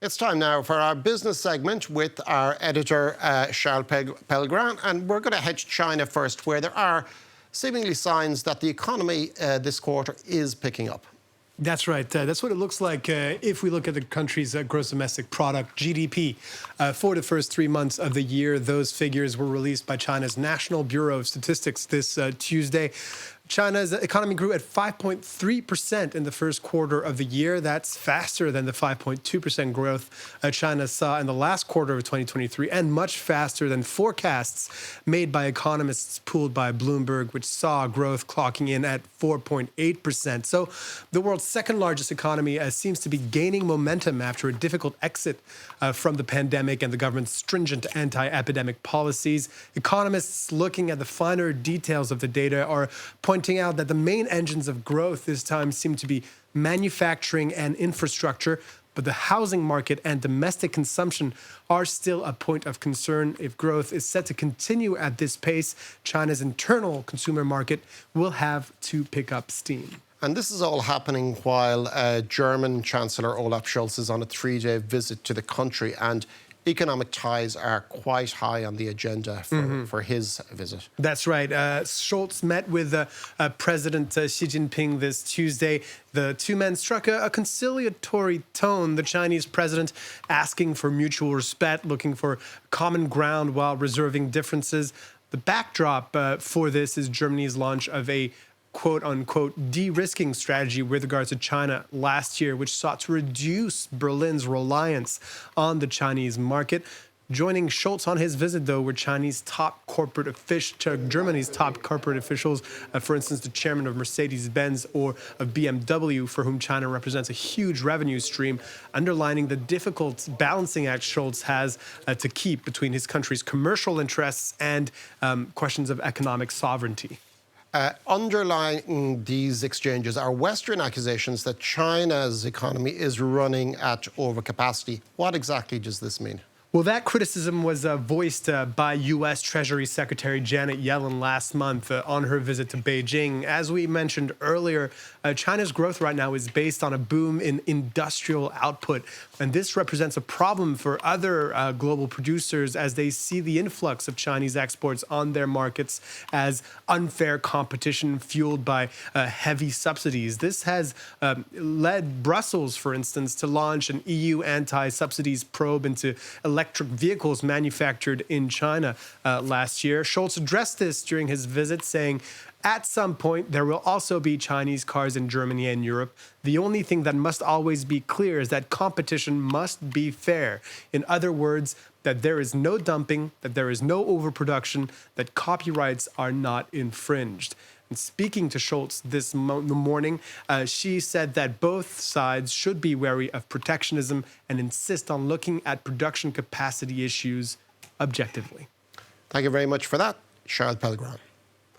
It's time now for our business segment with our editor, Charles Pellegrin, and we're going to head to China first, where there are seemingly signs that the economy this quarter is picking up. That's right. That's what it looks like if we look at the country's gross domestic product, GDP. For the first 3 months of the year, those figures were released by China's National Bureau of Statistics this Tuesday. China's economy grew at 5.3% in the first quarter of the year. That's faster than the 5.2% growth China saw in the last quarter of 2023, and much faster than forecasts made by economists pooled by Bloomberg, which saw growth clocking in at 4.8%. So the world's second largest economy seems to be gaining momentum after a difficult exit from the pandemic and the government's stringent anti-epidemic policies. Economists looking at the finer details of the data are pointing out that the main engines of growth this time seem to be manufacturing and infrastructure, but the housing market and domestic consumption are still a point of concern. If growth is set to continue at this pace, China's internal consumer market will have to pick up steam. And this is all happening while German Chancellor Olaf Scholz is on a 3-day visit to the country, and economic ties are quite high on the agenda for his visit. That's right. Scholz met with President Xi Jinping this Tuesday. The two men struck a conciliatory tone, the Chinese president asking for mutual respect, looking for common ground while reserving differences. The backdrop for this is Germany's launch of a quote-unquote de-risking strategy with regards to China last year, which sought to reduce Berlin's reliance on the Chinese market. Joining Scholz on his visit, though, were Germany's top corporate officials, for instance, the chairman of Mercedes-Benz or of BMW, for whom China represents a huge revenue stream, underlining the difficult balancing act Scholz has to keep between his country's commercial interests and questions of economic sovereignty. Underlying these exchanges are Western accusations that China's economy is running at overcapacity. What exactly does this mean? Well, that criticism was voiced by U.S. Treasury Secretary Janet Yellen last month on her visit to Beijing. As we mentioned earlier, China's growth right now is based on a boom in industrial output. And this represents a problem for other global producers as they see the influx of Chinese exports on their markets as unfair competition fueled by heavy subsidies. This has led Brussels, for instance, to launch an EU anti-subsidies probe into electric vehicles manufactured in China last year. Scholz addressed this during his visit, saying, at some point, there will also be Chinese cars in Germany and Europe. The only thing that must always be clear is that competition must be fair. In other words, that there is no dumping, that there is no overproduction, that copyrights are not infringed. And speaking to Scholz this morning, she said that both sides should be wary of protectionism and insist on looking at production capacity issues objectively. Thank you very much for that, Charles Pellegrin.